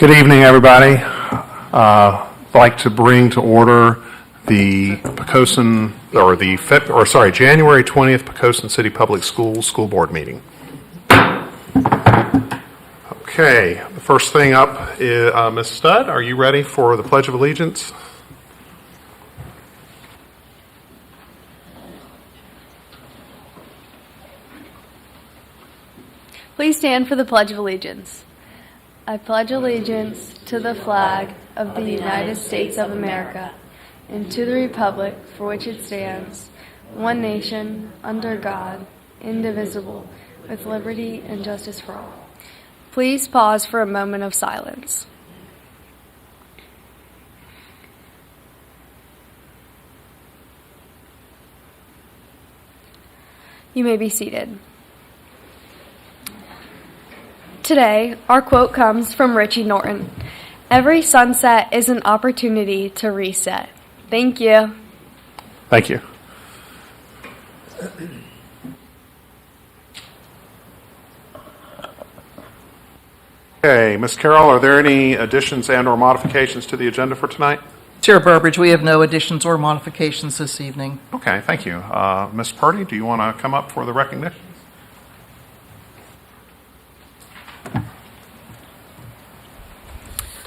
Good evening, everybody. I'd like to bring to order the Poquoson, January 20th Poquoson City Public Schools School Board meeting. Okay, the first thing up is Ms. Studd. Are you ready for the Pledge of Allegiance? Please stand for the Pledge of Allegiance. I pledge allegiance to the flag of the United States of America and to the republic for which it stands, one nation, under God, indivisible, with liberty and justice for all. Please pause for a moment of silence. You may be seated. Today, our quote comes from Richie Norton. Every sunset is an opportunity to reset. Thank you. Thank you. Okay, Ms. Carroll, are there any additions and or modifications to the agenda for tonight? Chair Burbridge, we have no additions or modifications this evening. Okay, thank you. Ms. Purdy, do you want to come up for the recognition?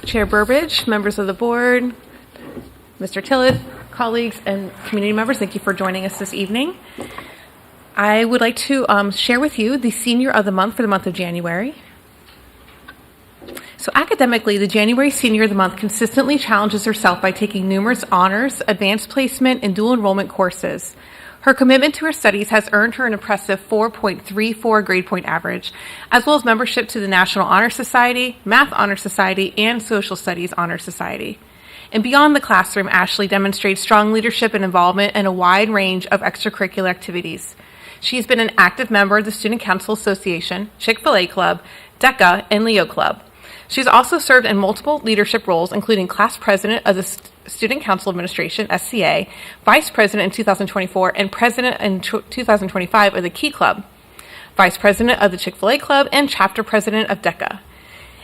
Chair Burbridge, members of the board, Mr. Tillett, colleagues, and community members, thank you for joining us this evening. I would like to share with you the Senior of the Month for the month of January. So academically, the January Senior of the Month consistently challenges herself by taking numerous honors, advanced placement, and dual enrollment courses. Her commitment to her studies has earned her an impressive 4.34 grade point average, as well as membership to the National Honor Society, Math Honor Society, and Social Studies Honor Society. And beyond the classroom, Ashley demonstrates strong leadership and involvement in a wide range of extracurricular activities. She has been an active member of the Student Council Association, Chick-fil-A Club, DECA, and Leo Club. She's also served in multiple leadership roles, including class president of the Student Council Administration, SCA, vice president in 2024, and president in 2025 of the Key Club, vice president of the Chick-fil-A Club, and chapter president of DECA.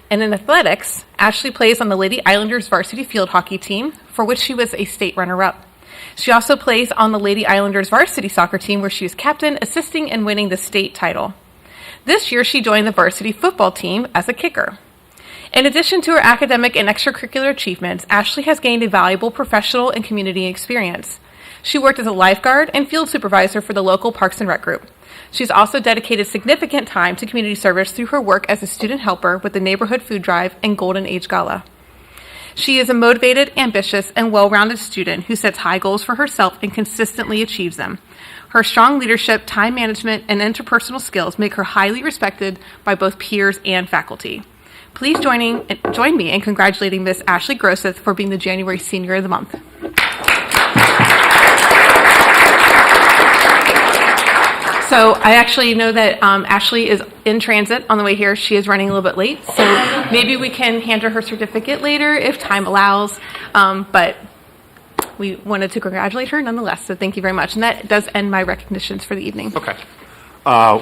And in athletics, Ashley plays on the Lady Islanders varsity field hockey team, for which she was a state runner-up. She also plays on the Lady Islanders varsity soccer team, where she was captain, assisting and winning the state title. This year, she joined the varsity football team as a kicker. In addition to her academic and extracurricular achievements, Ashley has gained a valuable professional and community experience. She worked as a lifeguard and field supervisor for the local Parks and Rec group. She's also dedicated significant time to community service through her work as a student helper with the Neighborhood Food Drive and Golden Age Gala. She is a motivated, ambitious, and well-rounded student who sets high goals for herself and consistently achieves them. Her strong leadership, time management, and interpersonal skills make her highly respected by both peers and faculty. Please join me in congratulating Miss Ashley Grosseth for being the January Senior of the Month. So I actually know that Ashley is in transit on the way here. She is running a little bit late, so maybe we can hand her certificate later if time allows, but we wanted to congratulate her nonetheless, so thank you very much. And that does end my recognitions for the evening. Okay.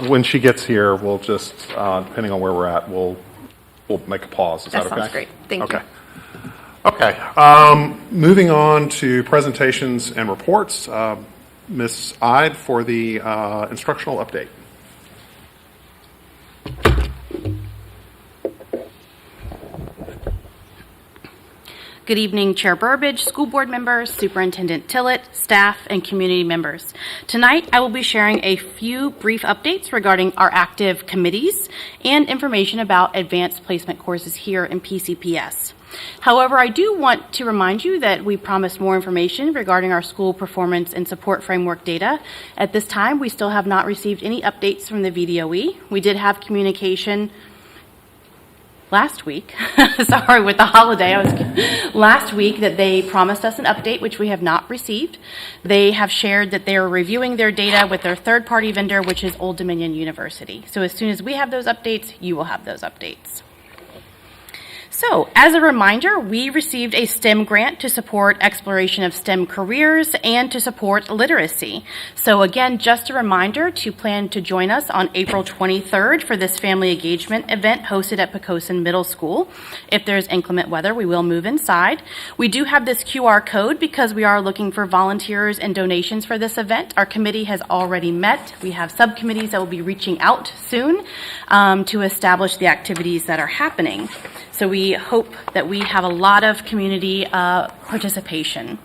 When she gets here, we'll just, depending on where we're at, we'll make a pause. Is that okay? That sounds great. Thank you. Okay. Moving on to presentations and reports. Ms. Ide for the instructional update. Good evening, Chair Burbridge, school board members, Superintendent Tillett, staff, and community members. Tonight, I will be sharing a few brief updates regarding our active committees and information about advanced placement courses here in PCPS. However, I do want to remind you that we promised more information regarding our school performance and support framework data. At this time, we still have not received any updates from the VDOE. We did have communication last week, sorry, with the holiday, last week that they promised us an update, which we have not received. They have shared that they are reviewing their data with their third-party vendor, which is Old Dominion University. So as soon as we have those updates, you will have those updates. So, as a reminder, we received a STEM grant to support exploration of STEM careers and to support literacy. So again, just a reminder to plan to join us on April 23rd for this family engagement event hosted at Poquoson Middle School. If there's inclement weather, we will move inside. We do have this QR code because we are looking for volunteers and donations for this event. Our committee has already met. We have subcommittees that will be reaching out soon to establish the activities that are happening. So we hope that we have a lot of community participation.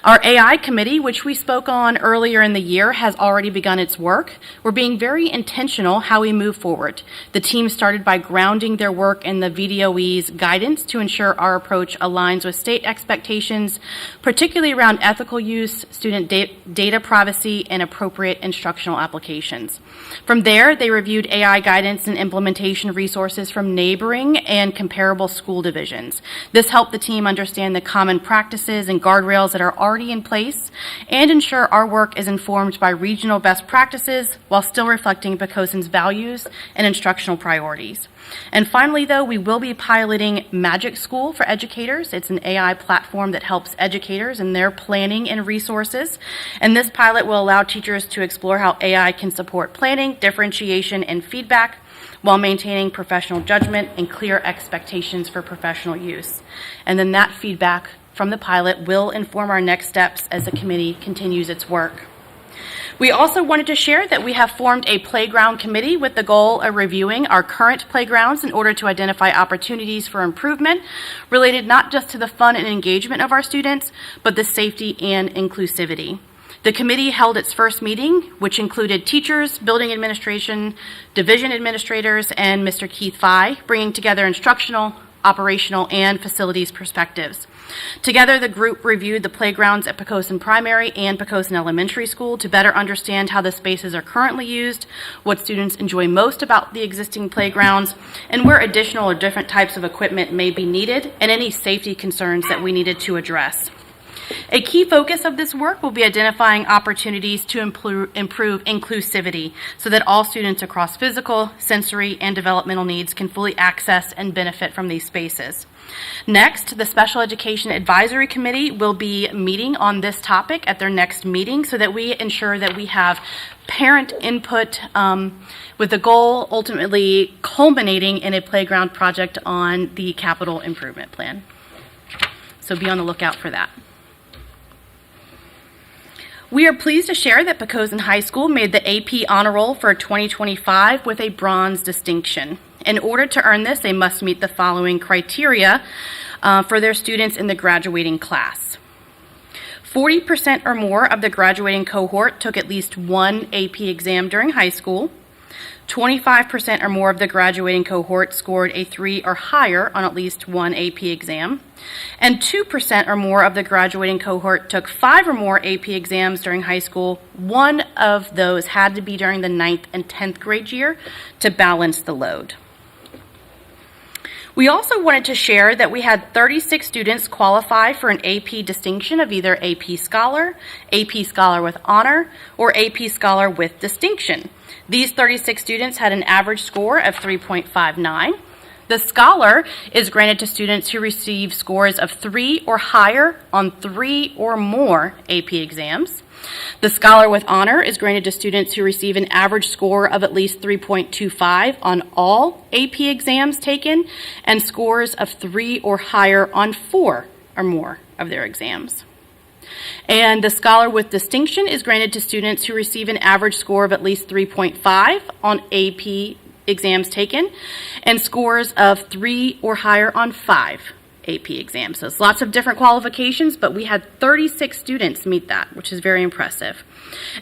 Our AI committee, which we spoke on earlier in the year, has already begun its work. We're being very intentional how we move forward. The team started by grounding their work in the VDOE's guidance to ensure our approach aligns with state expectations, particularly around ethical use, student data privacy, and appropriate instructional applications. From there, they reviewed AI guidance and implementation resources from neighboring and comparable school divisions. This helped the team understand the common practices and guardrails that are already in place and ensure our work is informed by regional best practices while still reflecting Poquoson's values and instructional priorities. And finally, though, we will be piloting Magic School for educators. It's an AI platform that helps educators in their planning and resources. And this pilot will allow teachers to explore how AI can support planning, differentiation, and feedback while maintaining professional judgment and clear expectations for professional use. And then that feedback from the pilot will inform our next steps as the committee continues its work. We also wanted to share that we have formed a playground committee with the goal of reviewing our current playgrounds in order to identify opportunities for improvement related not just to the fun and engagement of our students, but the safety and inclusivity. The committee held its first meeting, which included teachers, building administration, division administrators, and Mr. Keith Fye, bringing together instructional, operational, and facilities perspectives. Together, the group reviewed the playgrounds at Poquoson Primary and Poquoson Elementary School to better understand how the spaces are currently used, what students enjoy most about the existing playgrounds, and where additional or different types of equipment may be needed, and any safety concerns that we needed to address. A key focus of this work will be identifying opportunities to improve inclusivity so that all students across physical, sensory, and developmental needs can fully access and benefit from these spaces. Next, the Special Education Advisory Committee will be meeting on this topic at their next meeting so that we ensure that we have parent input with the goal ultimately culminating in a playground project on the capital improvement plan. So be on the lookout for that. We are pleased to share that Poquoson High School made the AP Honor Roll for 2025 with a bronze distinction. In order to earn this, they must meet the following criteria for their students in the graduating class. 40% or more of the graduating cohort took at least one AP exam during high school. 25% or more of the graduating cohort scored a 3 or higher on at least one AP exam. And 2% or more of the graduating cohort took 5 or more AP exams during high school. One of those had to be during the 9th and 10th grade year to balance the load. We also wanted to share that we had 36 students qualify for an AP distinction of either AP Scholar with Honor, or AP Scholar with Distinction. These 36 students had an average score of 3.59. The Scholar is granted to students who receive scores of 3 or higher on 3 or more AP exams. The Scholar with Honor is granted to students who receive an average score of at least 3.25 on all AP exams taken and scores of 3 or higher on 4 or more of their exams. And the Scholar with Distinction is granted to students who receive an average score of at least 3.5 on AP exams taken and scores of 3 or higher on 5 AP exams. So it's lots of different qualifications, but we had 36 students meet that, which is very impressive.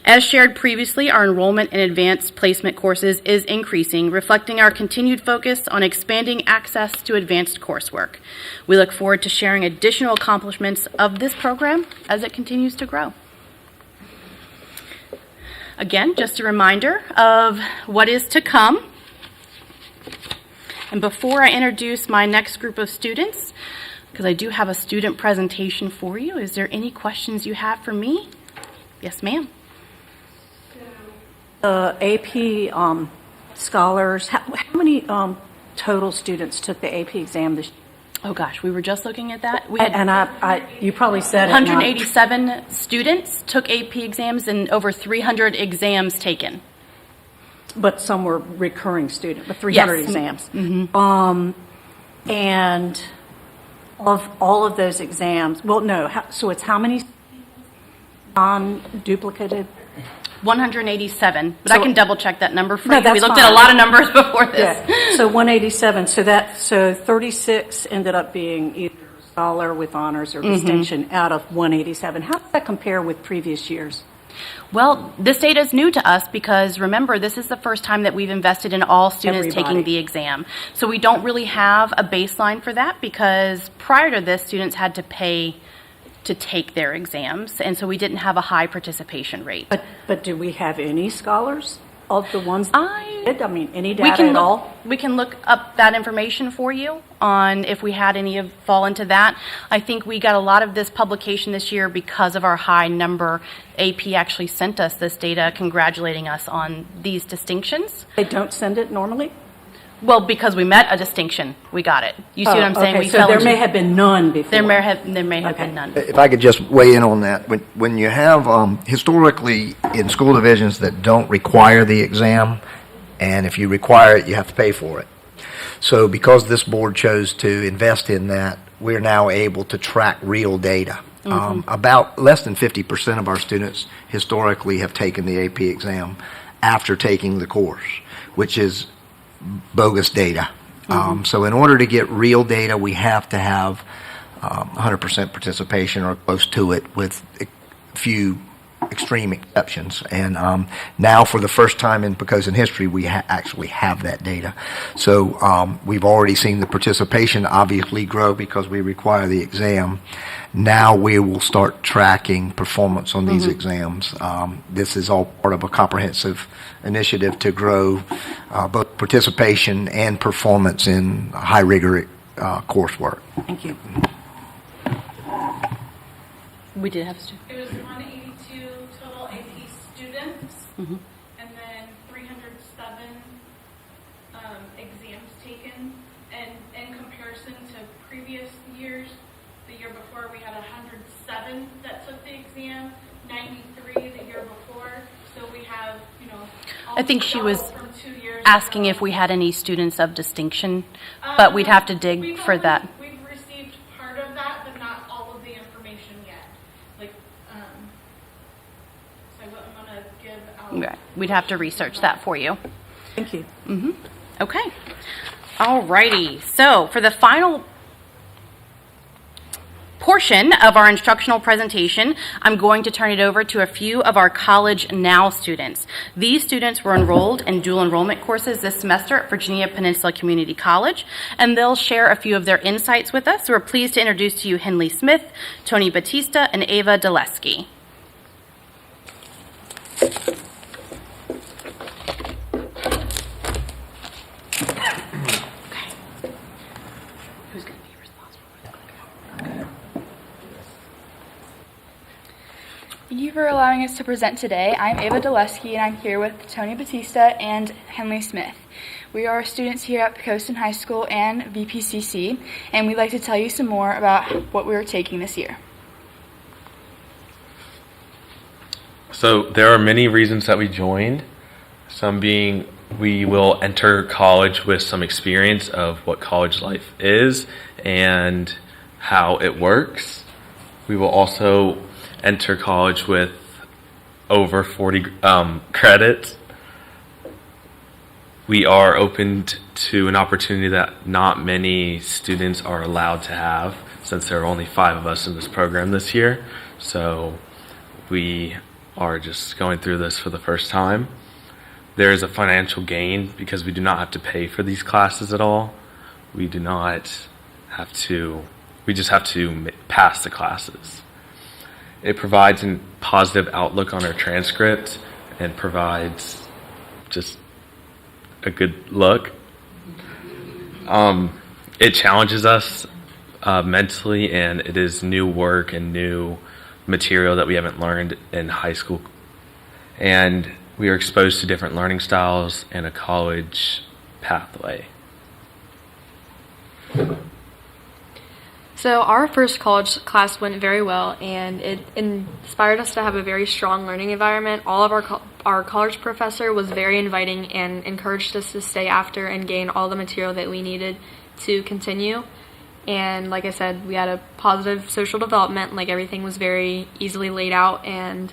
As shared previously, our enrollment in advanced placement courses is increasing, reflecting our continued focus on expanding access to advanced coursework. We look forward to sharing additional accomplishments of this program as it continues to grow. Again, just a reminder of what is to come. And before I introduce my next group of students, because I do have a student presentation for you, is there any questions you have for me? Yes, ma'am. AP scholars, how many total students took the AP exam this year? Oh gosh, we were just looking at that. We had And you probably said it. 187 students took AP exams and over 300 exams taken. But some were recurring students, but 300 Yes. exams. And of all of those exams, well, no, so it's how many non-duplicated? 187, but I So- can double check that number for No, you. We that's looked at a fine. lot of numbers before this. Yeah, so 187, so 36 ended up being either scholar with honors or distinction out of 187. How does that compare with previous years? Well, this data is new to us because remember, this is the first time that we've invested in all students taking Everybody. the exam. So we don't really have a baseline for that because prior to this, students had to pay to take their exams, and so we didn't have a high participation rate. But do we have any scholars of the ones that did? I mean, any data at all? We can look up that information for you on if we had any of fall into that. I think we got a lot of this publication this year because of our high number. AP actually sent us this data congratulating us on these distinctions. They don't send it normally? Well, because we met a distinction, we got it. You see what I'm saying? Okay, We so fell there into- may have been none before. There may have Okay. been none. If I could just weigh in on that, when you have, historically, in school divisions that don't require the exam, and if you require it, you have to pay for it. So because this board chose to invest in that, we're now able to track real data. About less than 50% of our students historically have taken the AP exam after taking the course, which is bogus data. So in order to get real data, we have to have 100% participation or close to it with a few extreme exceptions. And now for the first time in Poquoson history, we actually have that data. So we've already seen the participation obviously grow because we require the exam. Now we will start tracking performance on these exams. This is all part of a comprehensive initiative to grow both participation and performance in high rigor coursework. Thank you. We did have a student. It was 182 total AP students, and then 307 exams taken. And in comparison to previous years, the year before we had 107 that took the exam, 93 the year before. So we have, I think she was almost double from 2 years asking ago. if we had any students of distinction, but we'd have to dig We've for that. We've received part of that, but not all of the information yet. Like, so I wouldn't want to give out. Right. We'd have to research that for you. Thank you. Okay. Alrighty. So for the final portion of our instructional presentation, I'm going to turn it over to a few of our College Now students. These students were enrolled in dual enrollment courses this semester at Virginia Peninsula Community College, and they'll share a few of their insights with us. So we're pleased to introduce to you Henley Smith, Tony Batista, and Ava Dulesky. Who's going to be responsible for that? Thank you for allowing us to present today. I'm Ava Dulesky, and I'm here with Tony Batista and Henley Smith. We are students here at Poquoson High School and VPCC, and we'd like to tell you some more about what we are taking this year. So there are many reasons that we joined, some being we will enter college with some experience of what college life is and how it works. We will also enter college with over 40 credits. We are open to an opportunity that not many students are allowed to have, since there are only 5 of us in this program this year. So we are just going through this for the first time. There is a financial gain because we do not have to pay for these classes at all. We do not have to, we just have to pass the classes. It provides a positive outlook on our transcript and provides just a good look. It challenges us mentally, and it is new work and new material that we haven't learned in high school. And we are exposed to different learning styles and a college pathway. So our first college class went very well, and it inspired us to have a very strong learning environment. All of our college professor was very inviting and encouraged us to stay after and gain all the material that we needed to continue. And like I said, we had a positive social development, like everything was very easily laid out, and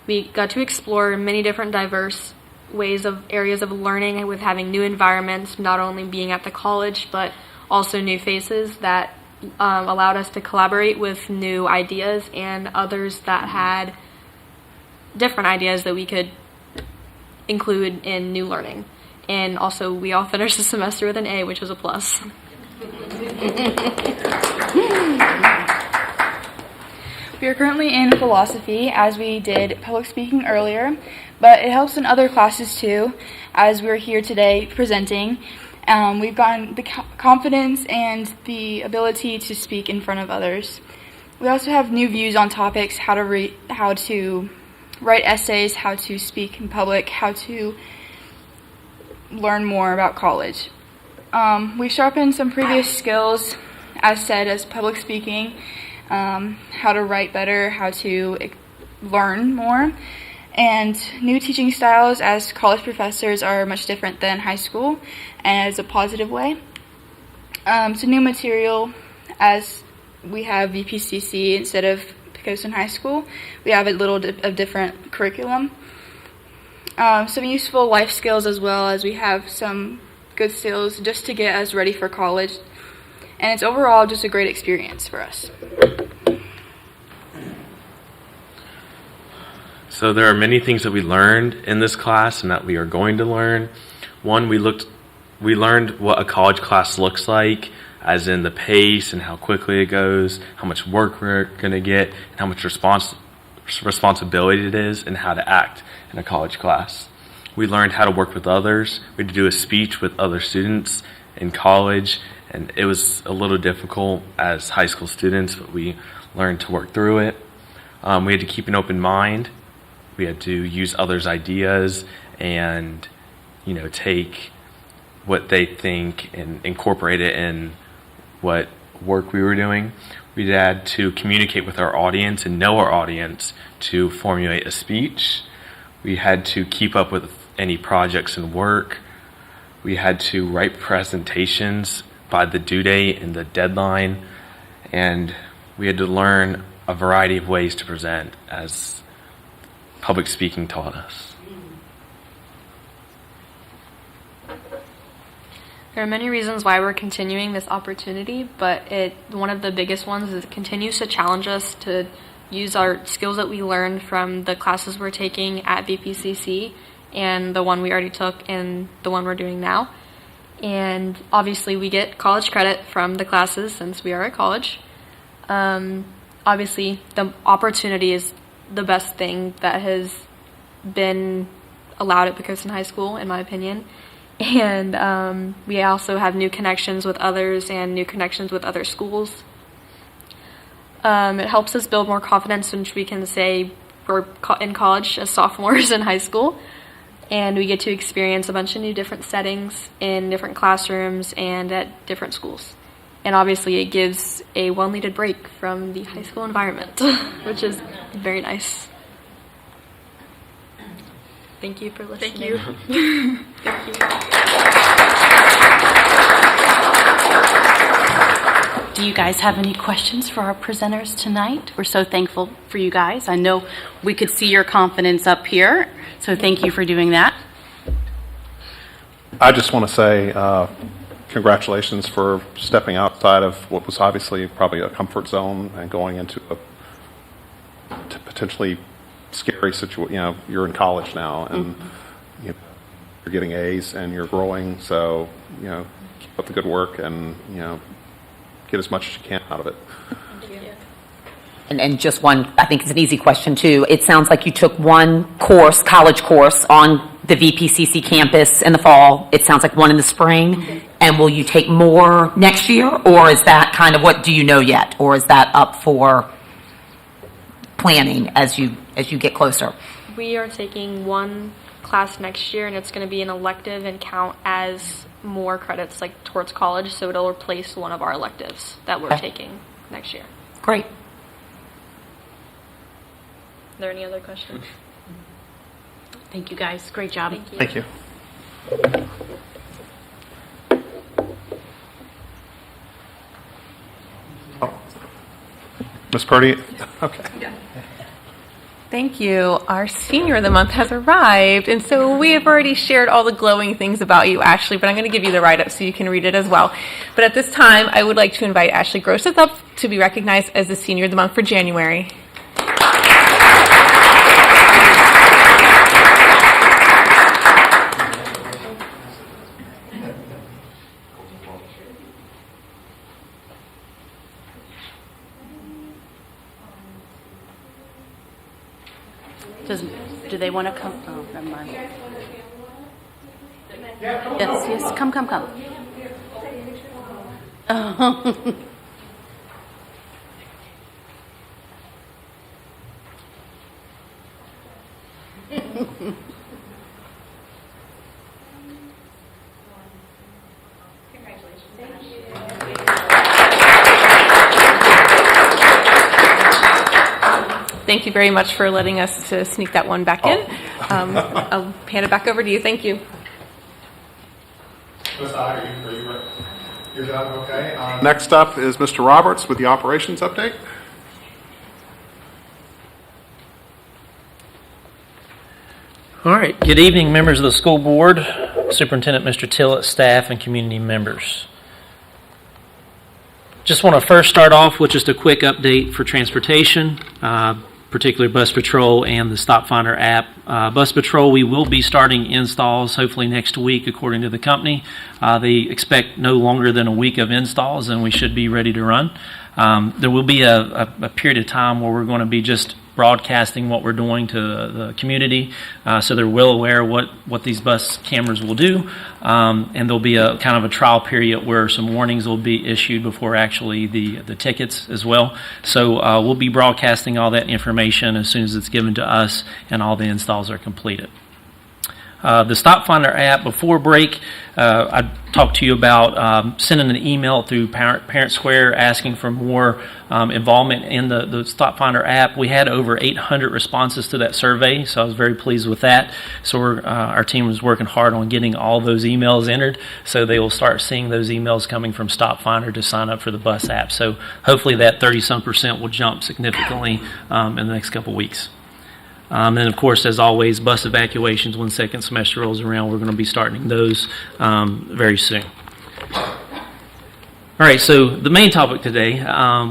we got to explore many different diverse areas of learning with having new environments, not only being at the college, but also new faces that allowed us to collaborate with new ideas and others that had different ideas that we could include in new learning. And also, we all finished the semester with an A, which was a plus. We are currently in philosophy, as we did public speaking earlier, but it helps in other classes too, as we're here today presenting. We've gotten the confidence and the ability to speak in front of others. We also have new views on topics, how to write essays, how to speak in public, how to learn more about college. We sharpened some previous skills, as said, as public speaking, how to write better, how to learn more, and new teaching styles, as college professors are much different than high school, and as a positive way. So new material, as we have VPCC instead of Poquoson High School. We have a little of different curriculum. Some useful life skills, as well as we have some good skills just to get us ready for college. And it's overall just a great experience for us. So there are many things that we learned in this class and that we are going to learn. One, we learned what a college class looks like, as in the pace and how quickly it goes, how much work we're going to get, and how much responsibility it is, and how to act in a college class. We learned how to work with others. We had to do a speech with other students in college, and it was a little difficult as high school students, but we learned to work through it. We had to keep an open mind. We had to use others' ideas and, take what they think and incorporate it in what work we were doing. We had to communicate with our audience and know our audience to formulate a speech. We had to keep up with any projects and work. We had to write presentations by the due date and the deadline. And we had to learn a variety of ways to present, as public speaking taught us. There are many reasons why we're continuing this opportunity, but one of the biggest ones is it continues to challenge us to use our skills that we learned from the classes we're taking at VPCC and the one we already took and the one we're doing now. And obviously we get college credit from the classes since we are at college. Obviously the opportunity is the best thing that has been allowed at Poquoson High School, in my opinion. And we also have new connections with others and new connections with other schools. It helps us build more confidence, which we can say we're in college as sophomores in high school. And we get to experience a bunch of new different settings in different classrooms and at different schools. And obviously it gives a well-needed break from the high school environment, which is very nice. Thank you for listening. Thank you. Thank you. Do you guys have any questions for our presenters tonight? We're so thankful for you guys. I know we could see your confidence up here, so thank you for doing that. I just want to say congratulations for stepping outside of what was obviously probably a comfort zone and going into a potentially scary situation. You're in college now, and you're getting A's and you're growing. So keep up the good work and get as much as you can out of it. And just one, I think it's an easy question too. It sounds like you took one course, college course, on the VPCC campus in the fall. It sounds like one in the spring. Mm-hmm. And will you take more next year, or is that kind of, what do you know yet, or is that up for planning as you get closer? We are taking one class next year, and it's going to be an elective and count as more credits towards college, so it'll replace one of our electives that we're taking. next year. Great. Are there any other questions? Thank you, guys. Great job. Thank you. Thank you. Ms. Purdy? Okay. Thank you. Our Senior of the Month has arrived, and so we have already shared all the glowing things about you, Ashley, but I'm going to give you the write-up so you can read it as well. But at this time, I would like to invite Ashley Grosseth up to be recognized as the Senior of the Month for January. Do they want to come? Oh, never mind. Yes, come. Oh. Thank you very much for letting us to sneak that one back in. I'll hand it back over to you. Thank you. Next up is Mr. Roberts with the operations update. All right. Good evening, members of the school board, Superintendent Mr. Tillett, staff, and community members. Just want to first start off with just a quick update for transportation, particularly Bus Patrol and the Stop Finder app. Bus Patrol, we will be starting installs hopefully next week, according to the company. They expect no longer than a week of installs, and we should be ready to run. There will be a period of time where we're going to be just broadcasting what we're doing to the community, so they're well aware what these bus cameras will do, and there'll be a kind of a trial period where some warnings will be issued before actually the tickets as well. So we'll be broadcasting all that information as soon as it's given to us and all the installs are completed. The Stop Finder app, before break, I talked to you about sending an email through Parent Square asking for more involvement in the Stop Finder app. We had over 800 responses to that survey, so I was very pleased with that. So our team was working hard on getting all those emails entered, so they will start seeing those emails coming from Stop Finder to sign up for the bus app. So hopefully that 30-some% will jump significantly in the next couple weeks. And of course, as always, bus evacuations when second semester rolls around, we're going to be starting those very soon. All right, so the main topic today,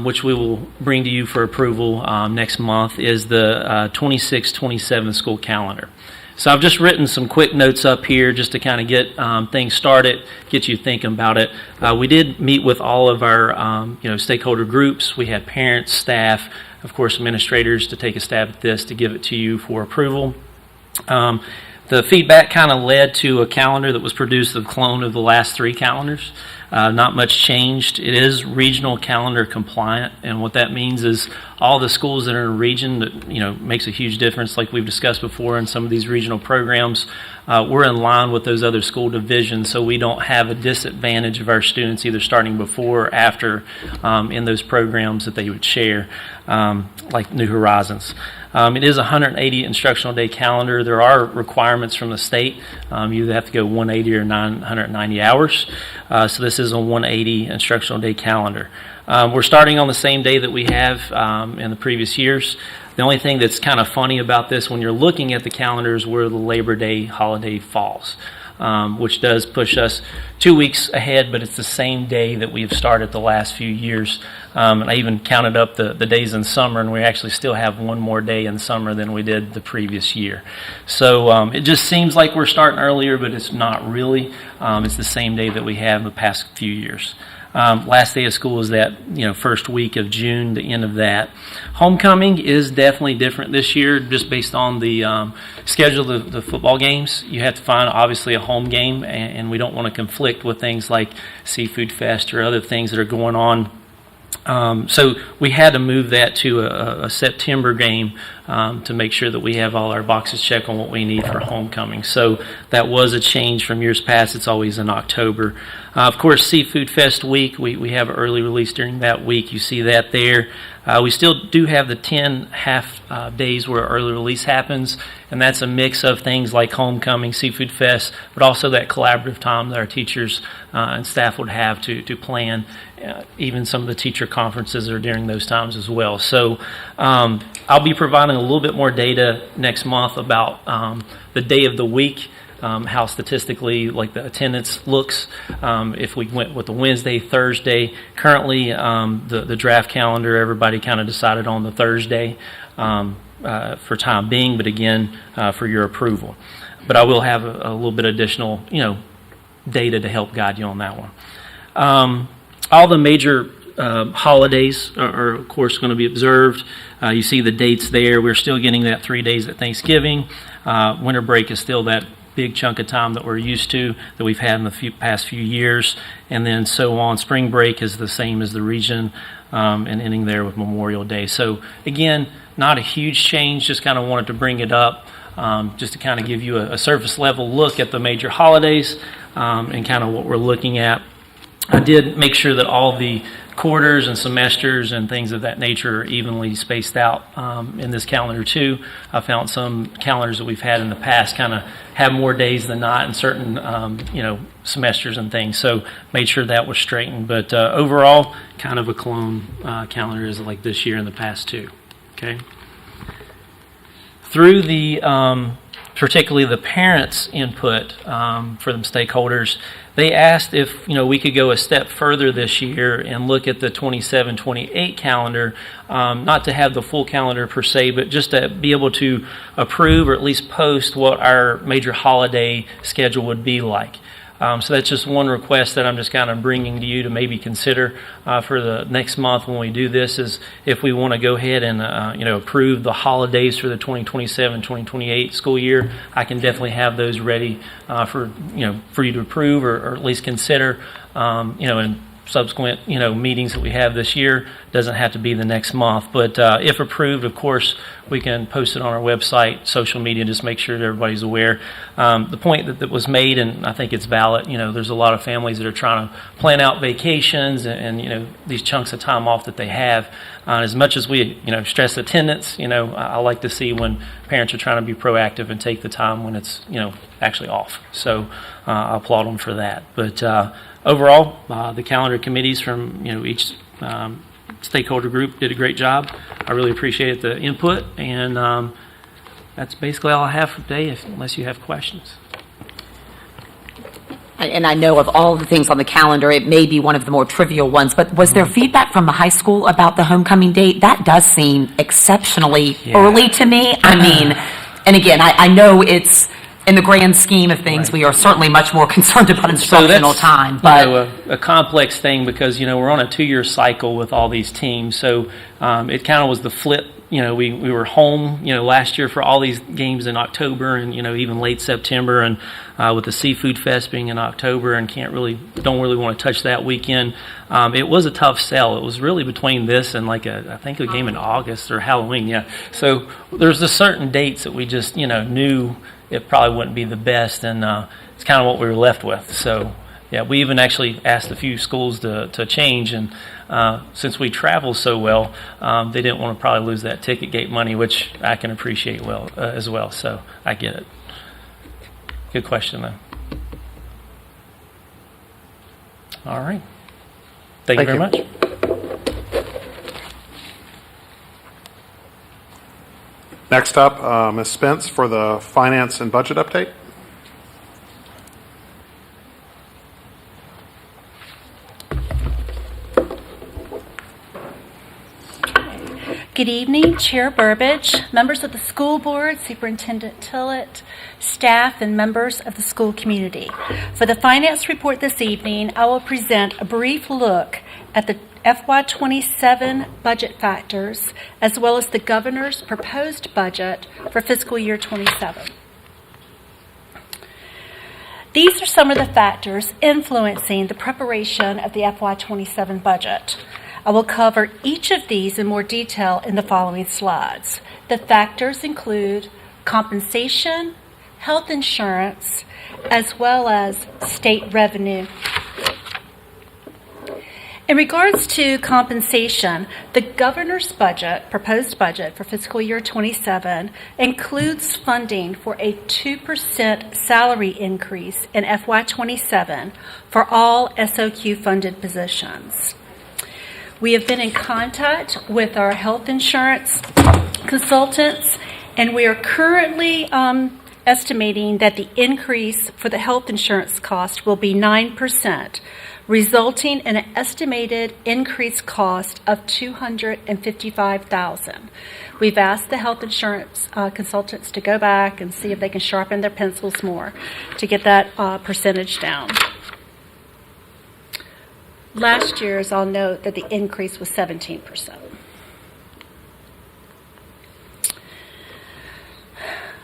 which we will bring to you for approval next month, is the 26-27 school calendar. So I've just written some quick notes up here just to kind of get things started, get you thinking about it. We did meet with all of our stakeholder groups. We had parents, staff, of course, administrators to take a stab at this to give it to you for approval. The feedback kind of led to a calendar that was produced, a clone of the last three calendars. Not much changed. It is regional calendar compliant, and what that means is all the schools that are in a region that makes a huge difference, like we've discussed before in some of these regional programs. We're in line with those other school divisions, so we don't have a disadvantage of our students either starting before or after in those programs that they would share, like New Horizons. It is a 180 instructional day calendar. There are requirements from the state. You either have to go 180 or 990 hours. So this is a 180 instructional day calendar. We're starting on the same day that we have in the previous years. The only thing that's kind of funny about this when you're looking at the calendar is where the Labor Day holiday falls, which does push us 2 weeks ahead, but it's the same day that we've started the last few years. And I even counted up the days in summer, and we actually still have one more day in summer than we did the previous year. So it just seems like we're starting earlier, but it's not really. It's the same day that we have the past few years. Last day of school is that first week of June, the end of that. Homecoming is definitely different this year, just based on the schedule of the football games. You have to find obviously a home game, and we don't want to conflict with things like Seafood Fest or other things that are going on So we had to move that to a September game to make sure that we have all our boxes checked on what we need for homecoming. So that was a change from years past. It's always in October. Of course, Seafood Fest week, we have an early release during that week. You see that there. We still do have the 10 half days where early release happens, and that's a mix of things like homecoming, Seafood Fest, but also that collaborative time that our teachers and staff would have to plan. Even some of the teacher conferences are during those times as well. So I'll be providing a little bit more data next month about the day of the week, how statistically like the attendance looks, if we went with the Wednesday, Thursday. Currently, the draft calendar, everybody kind of decided on the Thursday for time being, but again, for your approval. But I will have a little bit additional, data to help guide you on that one. All the major holidays are, of course, going to be observed. You see the dates there. We're still getting that 3 days at Thanksgiving. Winter break is still that big chunk of time that we're used to, that we've had in the past few years, and then so on. Spring break is the same as the region, and ending there with Memorial Day. So, again, not a huge change, just kind of wanted to bring it up, just to kind of give you a surface level look at the major holidays and kind of what we're looking at. I did make sure that all the quarters and semesters and things of that nature are evenly spaced out in this calendar too. I found some calendars that we've had in the past kind of have more days than not in certain semesters and things. So made sure that was straightened. But overall, kind of a clone calendar is like this year and the past too. Okay. Through the particularly the parents' input for the stakeholders, they asked if we could go a step further this year and look at the 27-28 calendar, not to have the full calendar per se, but just to be able to approve or at least post what our major holiday schedule would be like. So that's just one request that I'm just kind of bringing to you to maybe consider for the next month when we do this, is if we want to go ahead and approve the holidays for the 2027-2028 school year. I can definitely have those ready for you to approve or at least consider in subsequent meetings that we have this year. Doesn't have to be the next month, but if approved, of course, we can post it on our website, social media, just make sure that everybody's aware. The point that was made, and I think it's valid, there's a lot of families that are trying to plan out vacations and these chunks of time off that they have. As much as we stress attendance, I like to see when parents are trying to be proactive and take the time when it's actually off. So I applaud them for that. But overall, the calendar committees from each stakeholder group did a great job. I really appreciate the input, and that's basically all I have for today, unless you have questions. And I know of all the things on the calendar, it may be one of the more trivial ones, but was there feedback from the high school about the homecoming date? That does seem exceptionally early to me. I mean, and again, I know it's, in the grand scheme of things, we are certainly much more concerned about instructional time. But a complex thing because we're on a 2-year cycle with all these teams, so it kind of was the flip. We were home last year for all these games in October and even late September, and with the Seafood Fest being in October, and don't really want to touch that weekend. It was a tough sell. It was really between this and I think a game in August or Halloween. Yeah, so there's the certain dates that we just knew it probably wouldn't be the best, and it's kind of what we were left with. So, yeah, we even actually asked a few schools to change, and since we travel so well, they didn't want to probably lose that ticket gate money, which I can appreciate as well. So I get it. Good question, though. All right. Thank you very much. Next up, Ms. Spence for the finance and budget update. Good evening, Chair Burbidge, members of the school board, Superintendent Tillett, staff, and members of the school community. For the finance report this evening, I will present a brief look at the FY27 budget factors, as well as the governor's proposed budget for fiscal year 27. These are some of the factors influencing the preparation of the FY27 budget. I will cover each of these in more detail in the following slides. The factors include compensation, health insurance, as well as state revenue. In regards to compensation, the governor's budget, proposed budget for fiscal year 27, includes funding for a 2% salary increase in FY 27 for all SOQ funded positions. We have been in contact with our health insurance consultants, and we are currently estimating that the increase for the health insurance cost will be 9%, resulting in an estimated increased cost of $255,000. We've asked the health insurance consultants to go back and see if they can sharpen their pencils more to get that percentage down. Last year's, I'll note that the increase was 17%.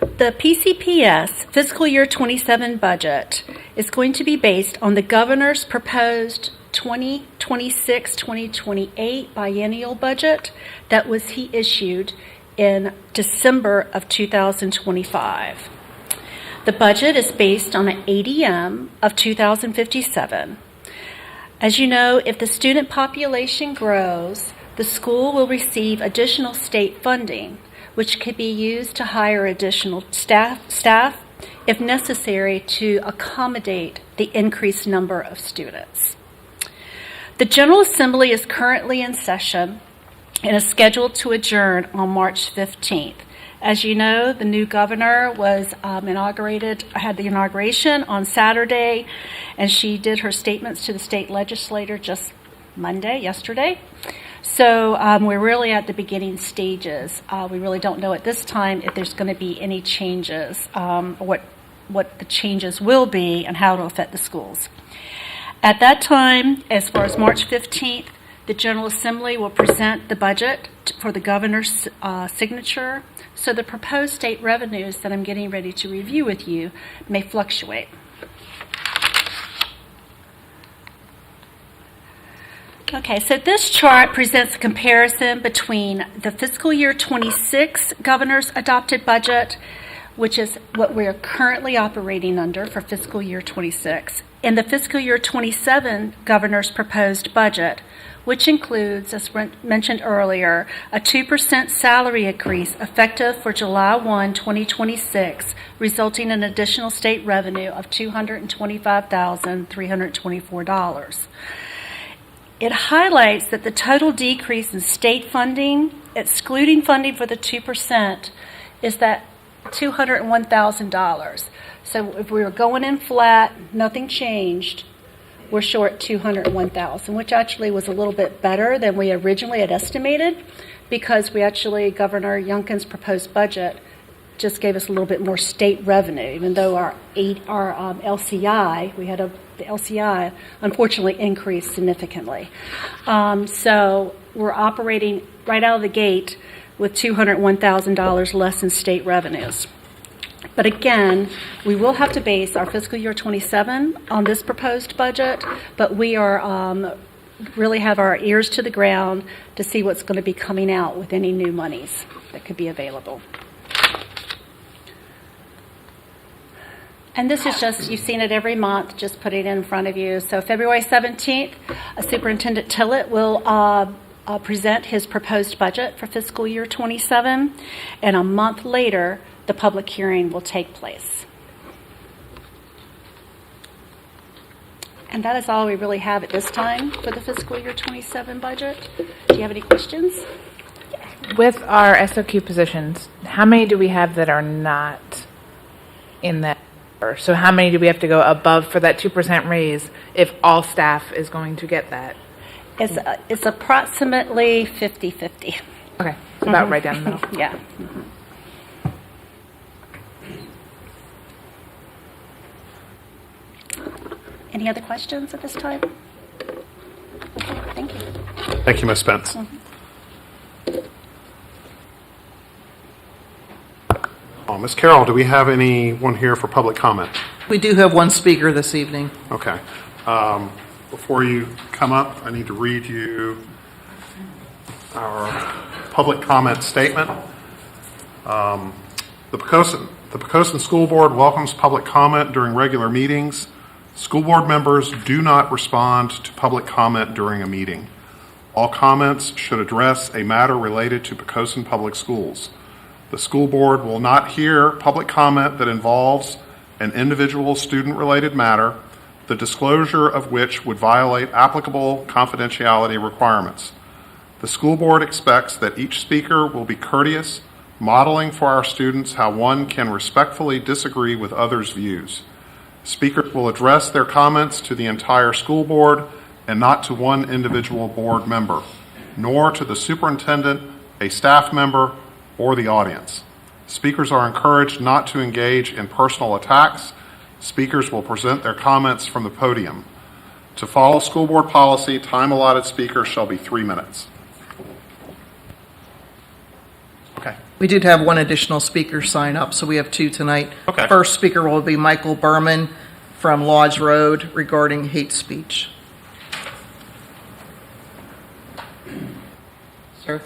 The PCPS fiscal year 27 budget is going to be based on the governor's proposed 2026-2028 biennial budget that he issued in December of 2025. The budget is based on an ADM of 2,057. As you know, if the student population grows, the school will receive additional state funding, which could be used to hire additional staff if necessary to accommodate the increased number of students. The General Assembly is currently in session and is scheduled to adjourn on March 15th. As you know, the new governor was had the inauguration on Saturday, and she did her statements to the state legislature just yesterday. So we're really at the beginning stages. We really don't know at this time if there's going to be any changes, what the changes will be, and how it will affect the schools. At that time, as far as March 15th, the General Assembly will present the budget for the governor's signature. So the proposed state revenues that I'm getting ready to review with you may fluctuate. Okay, so this chart presents a comparison between the fiscal year 26 governor's adopted budget, which is what we're currently operating under for fiscal year 26, and the fiscal year 27 governor's proposed budget, which includes, as mentioned earlier, a 2% salary increase effective for July 1, 2026, resulting in additional state revenue of $225,324. It highlights that the total decrease in state funding, excluding funding for the 2%, is that $201,000. So if we were going in flat, nothing changed, we're short $201,000, which actually was a little bit better than we originally had estimated, because Governor Youngkin's proposed budget just gave us a little bit more state revenue, even though our LCI, the LCI, unfortunately increased significantly. So we're operating right out of the gate with $201,000 less in state revenues. But again, we will have to base our fiscal year 27 on this proposed budget, but we are really have our ears to the ground to see what's going to be coming out with any new monies that could be available. And this is just, you've seen it every month, just put it in front of you. So February 17th, Superintendent Tillett will present his proposed budget for fiscal year 27, and a month later, the public hearing will take place. And that is all we really have at this time for the fiscal year 27 budget. Do you have any questions? With our SOQ positions, how many do we have that are not in that? So how many do we have to go above for that 2% raise if all staff is going to get that? It's approximately 50-50. Okay, so about right down the middle. Yeah. Mm-hmm. Any other questions at this time? Okay, thank you. Thank you, Ms. Spence. Mm-hmm. Ms. Carroll, do we have anyone here for public comment? We do have one speaker this evening. Okay. Before you come up, I need to read you our public comment statement. The Poquoson School Board welcomes public comment during regular meetings. School board members do not respond to public comment during a meeting. All comments should address a matter related to Poquoson Public Schools. The school board will not hear public comment that involves an individual student-related matter, the disclosure of which would violate applicable confidentiality requirements. The school board expects that each speaker will be courteous, modeling for our students how one can respectfully disagree with others' views. Speakers will address their comments to the entire school board and not to one individual board member, nor to the superintendent, a staff member, or the audience. Speakers are encouraged not to engage in personal attacks. Speakers will present their comments from the podium. To follow school board policy, time allotted speakers shall be 3 minutes. Okay. We did have one additional speaker sign up, so we have 2 tonight. Okay. First speaker will be Michael Berman from Lodge Road regarding hate speech. Sir?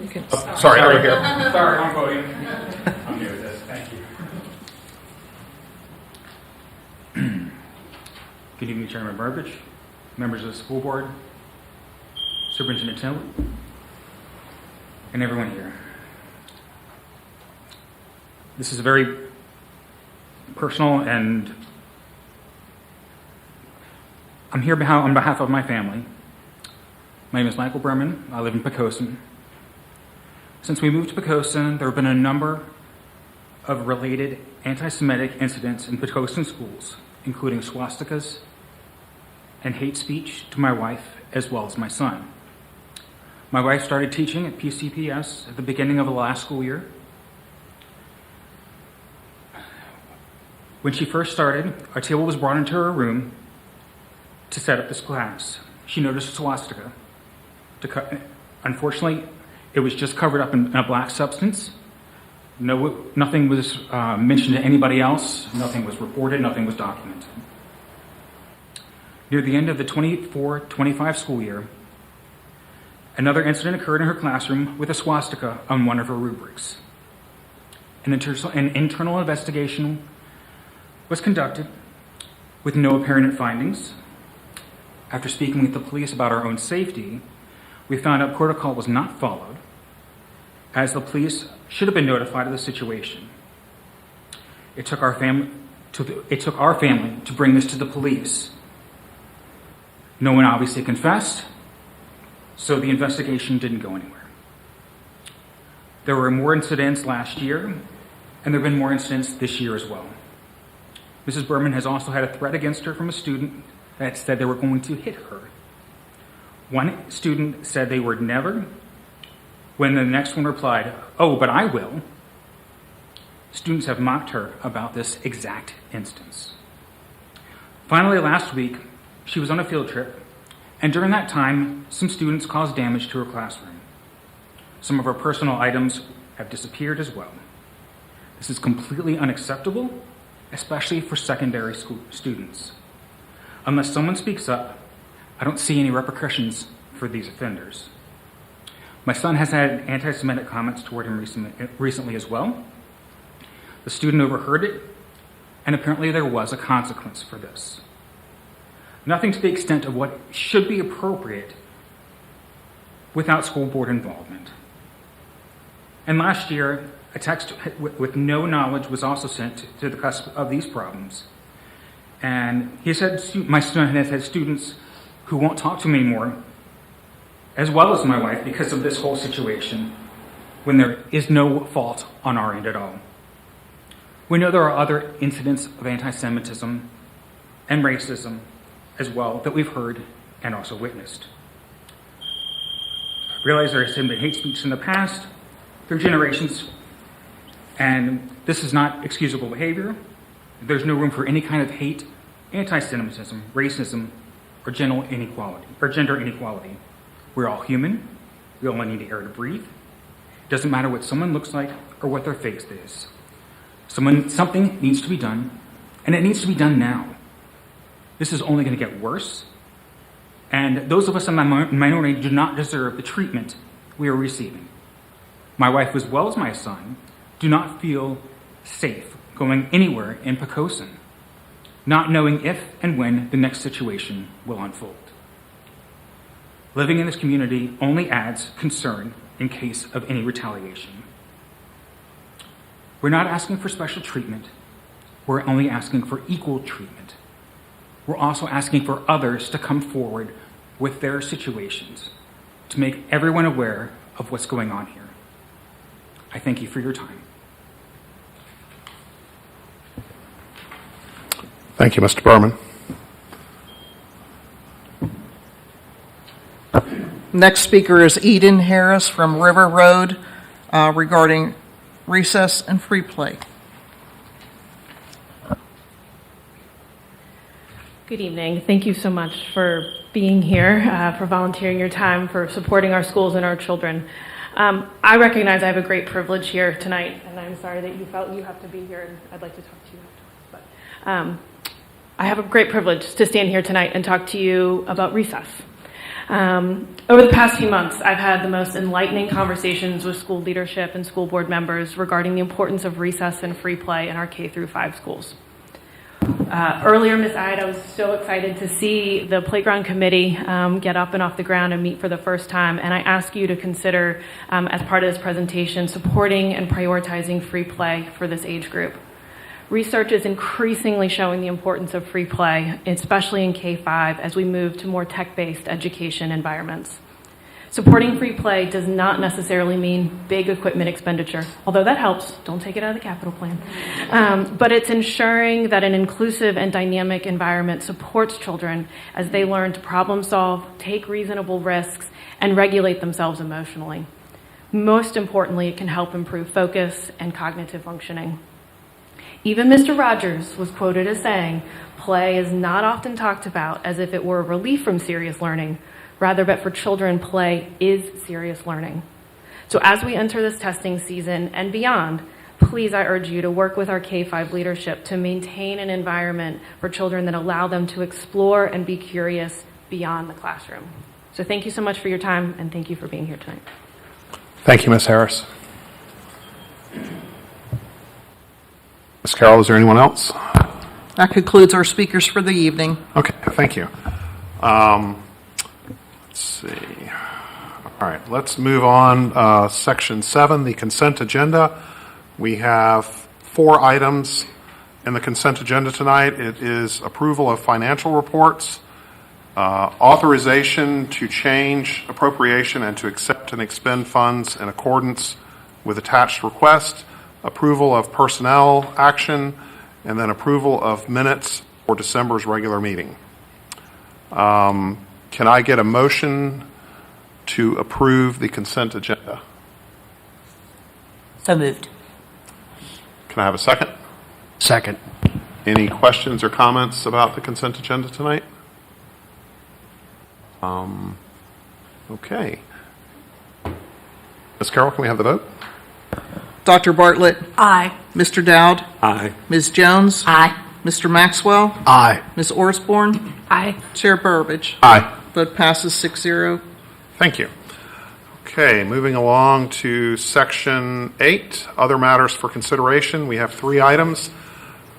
You can... Sorry, over here. Sorry, I'm voting. I'm new at this. Thank you. Good evening, Chairman Burbidge, members of the school board, Superintendent Tillett, and everyone here. This is a very personal, and I'm here on behalf of my family. My name is Michael Berman. I live in Poquoson. Since we moved to Poquoson, there have been a number of related anti-Semitic incidents in Poquoson schools, including swastikas and hate speech to my wife as well as my son. My wife started teaching at PCPS at the beginning of the last school year. When she first started, our table was brought into her room to set up this class. She noticed a swastika. Unfortunately, it was just covered up in a black substance. Nothing was mentioned to anybody else. Nothing was reported. Nothing was documented. Near the end of the 24-25 school year, another incident occurred in her classroom with a swastika on one of her rubrics. An internal investigation was conducted with no apparent findings. After speaking with the police about our own safety, we found out protocol was not followed, as the police should have been notified of the situation. It took our family to bring this to the police. No one obviously confessed, so the investigation didn't go anywhere. There were more incidents last year, and there have been more incidents this year as well. Mrs. Berman has also had a threat against her from a student that said they were going to hit her. One student said they would never, when the next one replied, "Oh, but I will." Students have mocked her about this exact instance. Finally, last week, she was on a field trip, and during that time, some students caused damage to her classroom. Some of her personal items have disappeared as well. This is completely unacceptable, especially for secondary school students. Unless someone speaks up, I don't see any repercussions for these offenders. My son has had anti-Semitic comments toward him recently as well. The student overheard it, and apparently there was a consequence for this. Nothing to the extent of what should be appropriate without school board involvement. And last year, a text with no knowledge was also sent to the cusp of these problems. And he said, my son has had students who won't talk to me anymore, as well as my wife, because of this whole situation, when there is no fault on our end at all. We know there are other incidents of anti-Semitism and racism as well that we've heard and also witnessed. I realize there has been hate speech in the past, through generations, and this is not excusable behavior. There's no room for any kind of hate, anti-Semitism, racism, or gender inequality. We're all human. We all need the air to breathe. It doesn't matter what someone looks like or what their face is. Something needs to be done, and it needs to be done now. This is only going to get worse, and those of us in the minority do not deserve the treatment we are receiving. My wife, as well as my son, do not feel safe going anywhere in Poquoson, not knowing if and when the next situation will unfold. Living in this community only adds concern in case of any retaliation. We're not asking for special treatment. We're only asking for equal treatment. We're also asking for others to come forward with their situations to make everyone aware of what's going on here. I thank you for your time. Thank you, Mr. Berman. Next speaker is Eden Harris from River Road regarding recess and free play. Good evening. Thank you so much for being here, for volunteering your time, for supporting our schools and our children. I recognize I have a great privilege here tonight, and I'm sorry that you felt you have to be here, and I'd like to talk to you afterwards. But I have a great privilege to stand here tonight and talk to you about recess. Over the past few months, I've had the most enlightening conversations with school leadership and school board members regarding the importance of recess and free play in our K-5 schools. Earlier, Ms. Ida was so excited to see the playground committee get up and off the ground and meet for the first time, and I ask you to consider, as part of this presentation, supporting and prioritizing free play for this age group. Research is increasingly showing the importance of free play, especially in K-5, as we move to more tech-based education environments. Supporting free play does not necessarily mean big equipment expenditure, although that helps. Don't take it out of the capital plan. But it's ensuring that an inclusive and dynamic environment supports children as they learn to problem solve, take reasonable risks, and regulate themselves emotionally. Most importantly, it can help improve focus and cognitive functioning. Even Mr. Rogers was quoted as saying, "Play is not often talked about as if it were a relief from serious learning. Rather, but for children, play is serious learning." So as we enter this testing season and beyond, please, I urge you to work with our K-5 leadership to maintain an environment for children that allow them to explore and be curious beyond the classroom. So thank you so much for your time, and thank you for being here tonight. Thank you, Ms. Harris. Ms. Carroll, is there anyone else? That concludes our speakers for the evening. Okay, thank you. Let's see. All right, let's move on. Section 7, the consent agenda. We have 4 items in the consent agenda tonight. It is approval of financial reports, authorization to change appropriation and to accept and expend funds in accordance with attached request, approval of personnel action, and then approval of minutes for December's regular meeting. Can I get a motion to approve the consent agenda? So moved. Can I have a second? Second. Any questions or comments about the consent agenda tonight? Okay. Ms. Carroll, can we have the vote? Dr. Bartlett. Aye. Mr. Dowd. Aye. Ms. Jones. Aye. Mr. Maxwell. Aye. Ms. Orsborn. Aye. Chair Burbidge. Aye. Vote passes 6-0. Thank you. Okay, moving along to Section 8, other matters for consideration. We have 3 items.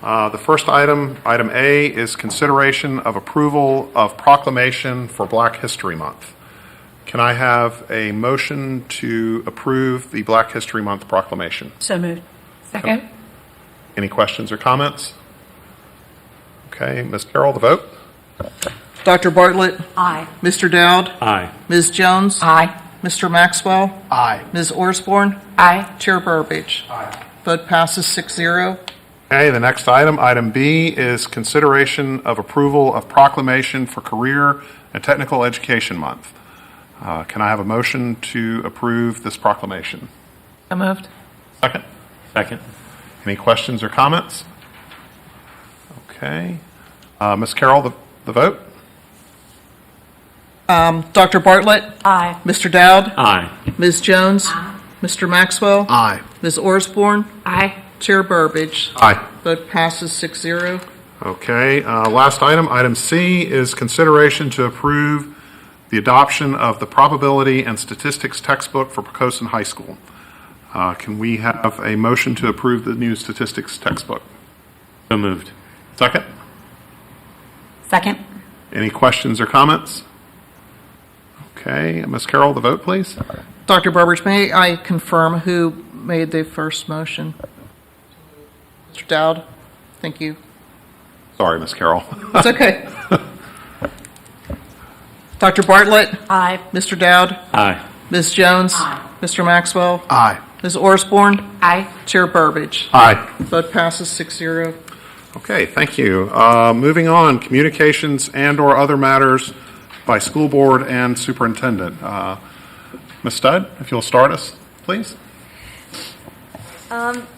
The first item, item A, is consideration of approval of proclamation for Black History Month. Can I have a motion to approve the Black History Month proclamation? So moved. Second. Any questions or comments? Okay, Ms. Carroll, the vote? Dr. Bartlett. Aye. Mr. Dowd. Aye. Ms. Jones. Aye. Mr. Maxwell. Aye. Ms. Orsborn. Aye. Chair Burbidge. Aye. Vote passes 6-0. Okay, the next item, item B, is consideration of approval of proclamation for Career and Technical Education Month. Can I have a motion to approve this proclamation? So moved. Second? Second. Any questions or comments? Okay. Ms. Carroll, the vote? Dr. Bartlett. Aye. Mr. Dowd. Aye. Ms. Jones. Mr. Maxwell. Aye. Ms. Orsborn. Aye. Chair Burbidge. Aye. Vote passes 6-0. Okay, last item, item C, is consideration to approve the adoption of the Probability and Statistics textbook for Poquoson High School. Can we have a motion to approve the new statistics textbook? So moved. Second? Second. Any questions or comments? Okay, Ms. Carroll, the vote, please. Dr. Burbridge, may I confirm who made the first motion? Mr. Dowd? Thank you. Sorry, Ms. Carroll. It's okay. Dr. Bartlett? Aye. Mr. Dowd? Aye. Ms. Jones? Mr. Maxwell? Aye. Ms. Orsborn? Aye. Chair Burbidge? Aye. Vote passes 6-0. Okay, thank you. Moving on, communications and/or other matters by school board and superintendent. Ms. Studd, if you'll start us, please.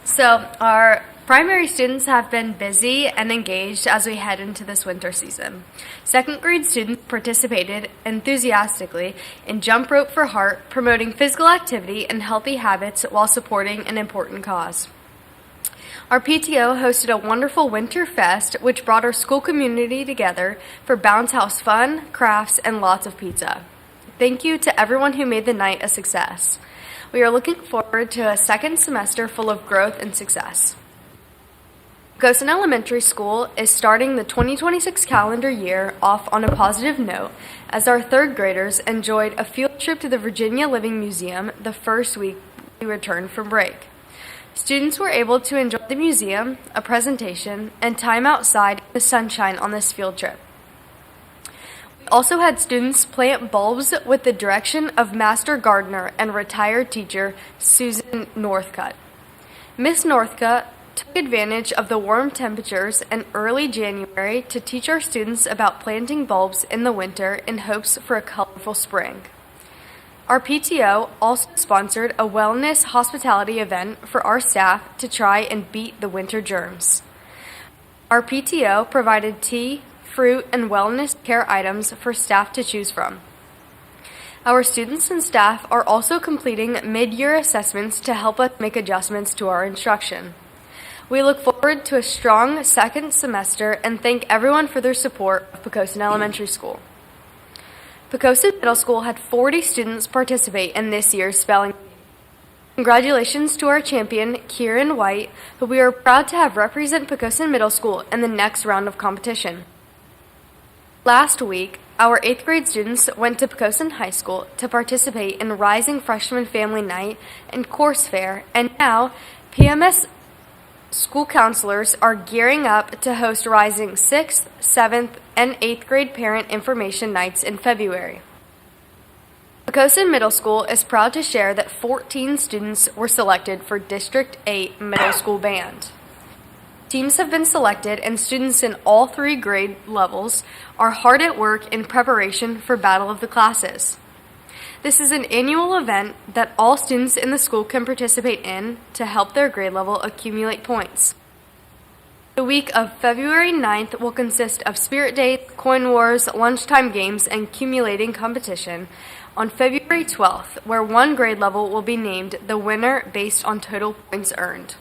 So our primary students have been busy and engaged as we head into this winter season. Second grade students participated enthusiastically in Jump Rope for Heart, promoting physical activity and healthy habits while supporting an important cause. Our PTO hosted a wonderful winter fest, which brought our school community together for bounce house fun, crafts, and lots of pizza. Thank you to everyone who made the night a success. We are looking forward to a second semester full of growth and success. Poquoson Elementary School is starting the 2026 calendar year off on a positive note as our third graders enjoyed a field trip to the Virginia Living Museum the first week we returned from break. Students were able to enjoy the museum, a presentation, and time outside in the sunshine on this field trip. We also had students plant bulbs with the direction of Master Gardener and retired teacher Susan Northcutt. Miss Northcutt took advantage of the warm temperatures in early January to teach our students about planting bulbs in the winter in hopes for a colorful spring. Our PTO also sponsored a wellness hospitality event for our staff to try and beat the winter germs. Our PTO provided tea, fruit, and wellness care items for staff to choose from. Our students and staff are also completing mid-year assessments to help us make adjustments to our instruction. We look forward to a strong second semester and thank everyone for their support of Poquoson Elementary School. Poquoson Middle School had 40 students participate in this year's spelling bee. Congratulations to our champion, Kieran White, who we are proud to have represent Poquoson Middle School in the next round of competition. Last week, our 8th grade students went to Poquoson High School to participate in Rising Freshman Family Night and Course Fair, and now PMS school counselors are gearing up to host Rising 6th, 7th, and 8th grade parent information nights in February. Poquoson Middle School is proud to share that 14 students were selected for District 8 Middle School Band. Teams have been selected and students in all 3 grade levels are hard at work in preparation for Battle of the Classes. This is an annual event that all students in the school can participate in to help their grade level accumulate points. The week of February 9th will consist of spirit dates, coin wars, lunchtime games, and accumulating competition on February 12th, where one grade level will be named the winner based on total points earned.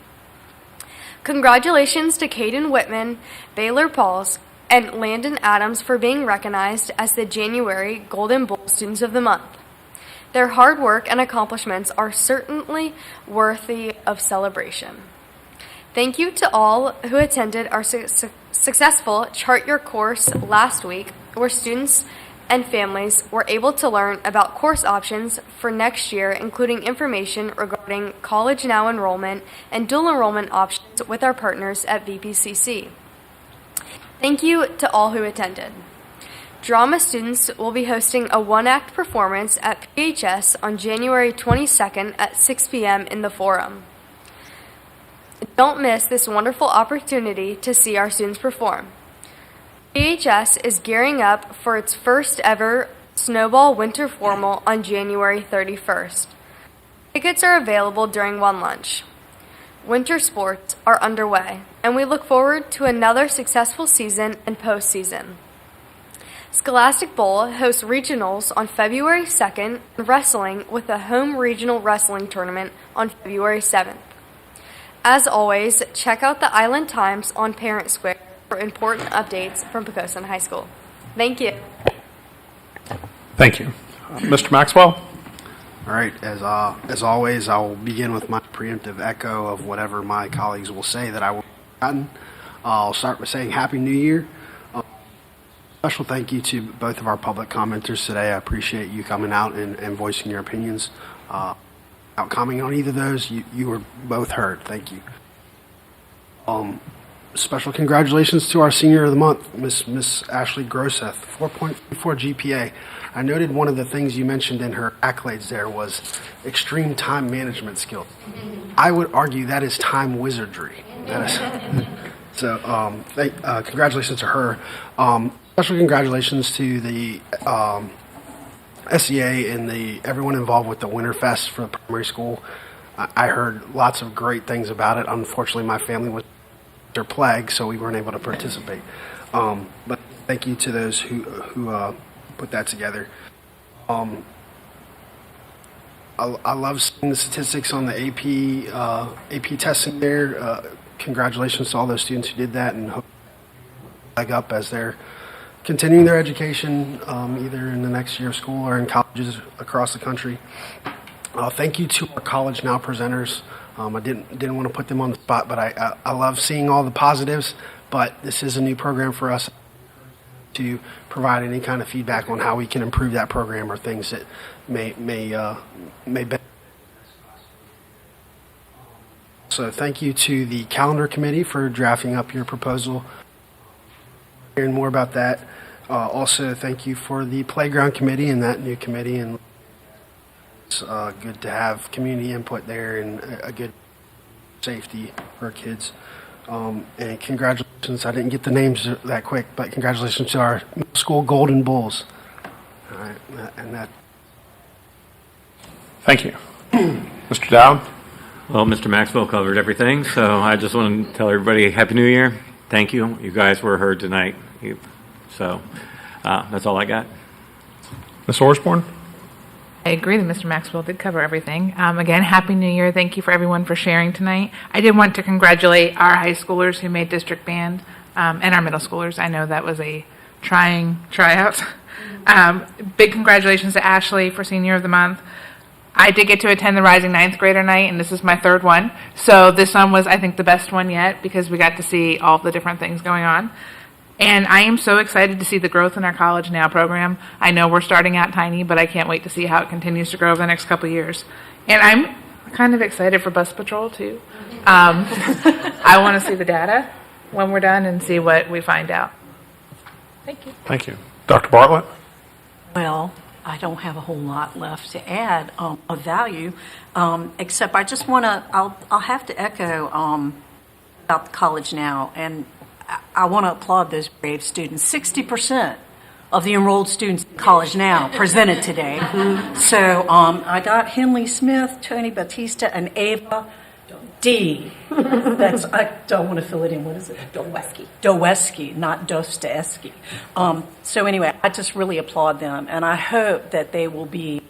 Congratulations to Caden Whitman, Baylor Pauls, and Landon Adams for being recognized as the January Golden Bowl Students of the Month. Their hard work and accomplishments are certainly worthy of celebration. Thank you to all who attended our successful Chart Your Course last week, where students and families were able to learn about course options for next year, including information regarding College Now enrollment and dual enrollment options with our partners at VPCC. Thank you to all who attended. Drama students will be hosting a one-act performance at PHS on January 22nd at 6 p.m. in the Forum. Don't miss this wonderful opportunity to see our students perform. PHS is gearing up for its first ever Snowball Winter Formal on January 31st. Tickets are available during one lunch. Winter sports are underway, and we look forward to another successful season and postseason. Scholastic Bowl hosts regionals on February 2nd and wrestling with a home regional wrestling tournament on February 7th. As always, check out the Island Times on Parent Square for important updates from Poquoson High School. Thank you. Thank you. Mr. Maxwell? All right, as always, I will begin with my preemptive echo of whatever my colleagues will say that I will have gotten. I'll start by saying Happy New Year. Special thank you to both of our public commenters today. I appreciate you coming out and voicing your opinions. Without commenting on either of those, you were both heard. Thank you. Special congratulations to our Senior of the Month, Miss Ashley Groseth, 4.4 GPA. I noted one of the things you mentioned in her accolades there was extreme time management skills. I would argue that is time wizardry. That is, so congratulations to her. Special congratulations to the SEA and everyone involved with the Winterfest for the primary school. I heard lots of great things about it. Unfortunately, my family was their plague, so we weren't able to participate. But thank you to those who put that together. I love seeing the statistics on the AP testing there. Congratulations to all those students who did that, and hope leg up as they're continuing their education, either in the next year of school or in colleges across the country. Thank you to our College Now presenters. I didn't want to put them on the spot, but I love seeing all the positives. But this is a new program for us to provide any kind of feedback on how we can improve that program or things that may benefit. So thank you to the calendar committee for drafting up your proposal. Hearing more about that. Also, thank you for the playground committee and that new committee, and it's good to have community input there and a good safety for our kids. And congratulations, I didn't get the names that quick, but congratulations to our school Golden Bulls. All right, and that. Thank you. Mr. Dowd? Well, Mr. Maxwell covered everything, so I just want to tell everybody Happy New Year. Thank you. You guys were heard tonight. So that's all I got. Ms. Osborne? I agree that Mr. Maxwell did cover everything. Again, Happy New Year. Thank you for everyone for sharing tonight. I did want to congratulate our high schoolers who made district band and our middle schoolers. I know that was a trying tryout. Big congratulations to Ashley for Senior of the Month. I did get to attend the Rising Ninth Grader Night, and this is my third one. So this one was, I think, the best one yet because we got to see all the different things going on. And I am so excited to see the growth in our College Now program. I know we're starting out tiny, but I can't wait to see how it continues to grow over the next couple of years. And I'm kind of excited for Bus Patrol, too. I want to see the data when we're done and see what we find out. Thank you. Thank you. Dr. Bartlett? Well, I don't have a whole lot left to add of value, except I just want to, I'll have to echo about the College Now, and I want to applaud those brave students. 60% of the enrolled students in College Now presented today. So I got Henley Smith, Tony Batista, and Ava D. I don't want to fill it in. What is it? Doweski, not Dostoevsky. So anyway, I just really applaud them, and I hope that they will be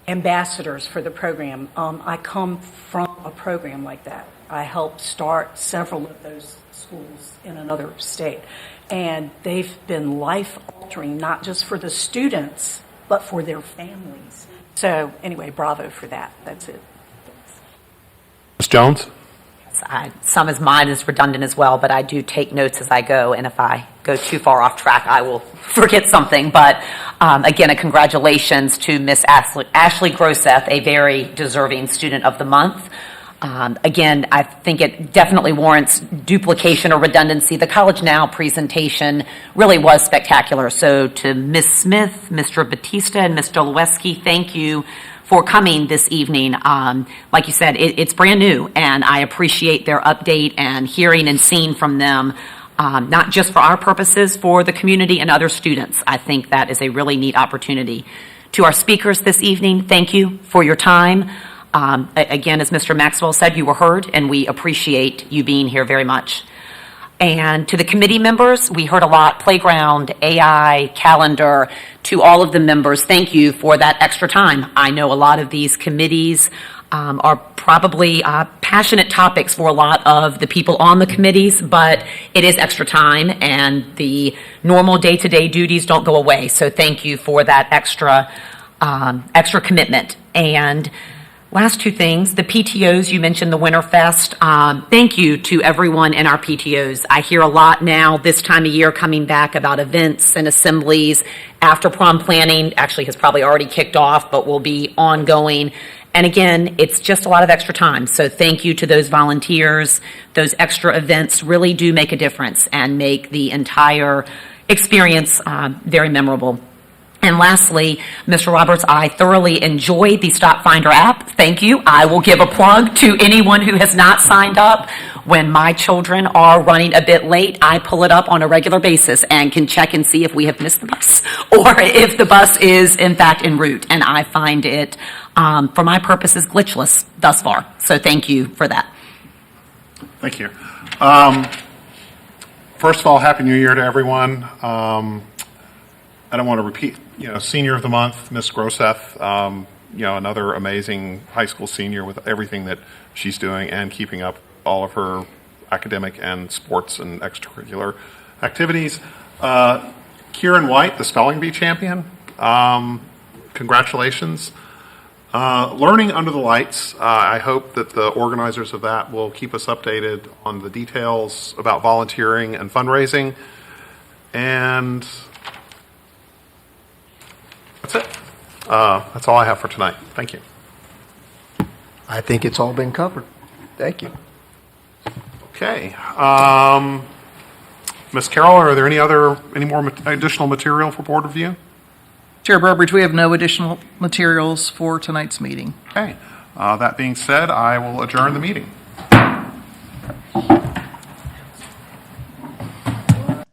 ambassadors for the program. I come from a program like that. I helped start several of those schools in another state, and they've been life-altering, not just for the students, but for their families. So anyway, bravo for that. That's it. Ms. Jones? Some of mine is redundant as well, but I do take notes as I go, and if I go too far off track, I will forget something. But again, a congratulations to Miss Ashley Groseth, a very deserving Student of the Month. Again, I think it definitely warrants duplication or redundancy. The College Now presentation really was spectacular. So to Ms. Smith, Mr. Batista, and Ms. Doloweski, thank you for coming this evening. Like you said, it's brand new, and I appreciate their update and hearing and seeing from them, not just for our purposes, for the community and other students. I think that is a really neat opportunity. To our speakers this evening, thank you for your time. Again, as Mr. Maxwell said, you were heard, and we appreciate you being here very much. And to the committee members, we heard a lot, playground, AI, calendar. To all of the members, thank you for that extra time. I know a lot of these committees are probably passionate topics for a lot of the people on the committees, but it is extra time and the normal day-to-day duties don't go away. So thank you for that extra commitment. And last two things, the PTOs, you mentioned the Winterfest. Thank you to everyone in our PTOs. I hear a lot now this time of year coming back about events and assemblies. After prom planning actually has probably already kicked off, but will be ongoing. And again, it's just a lot of extra time. So thank you to those volunteers. Those extra events really do make a difference and make the entire experience very memorable. And lastly, Mr. Roberts, I thoroughly enjoyed the Stop Finder app. Thank you. I will give a plug to anyone who has not signed up. When my children are running a bit late, I pull it up on a regular basis and can check and see if we have missed the bus or if the bus is in fact en route. And I find it, for my purposes, glitchless thus far. So thank you for that. Thank you. First of all, Happy New Year to everyone. I don't want to repeat, Senior of the Month, Miss Groseth, another amazing high school senior with everything that she's doing and keeping up all of her academic and sports and extracurricular activities. Kieran White, the spelling bee champion, congratulations. Learning Under the Lights, I hope that the organizers of that will keep us updated on the details about volunteering and fundraising. And that's it. That's all I have for tonight. Thank you. I think it's all been covered. Thank you. Okay. Ms. Carroll, are there any more additional material for board review? Chair Burbridge, we have no additional materials for tonight's meeting. Okay. That being said, I will adjourn the meeting.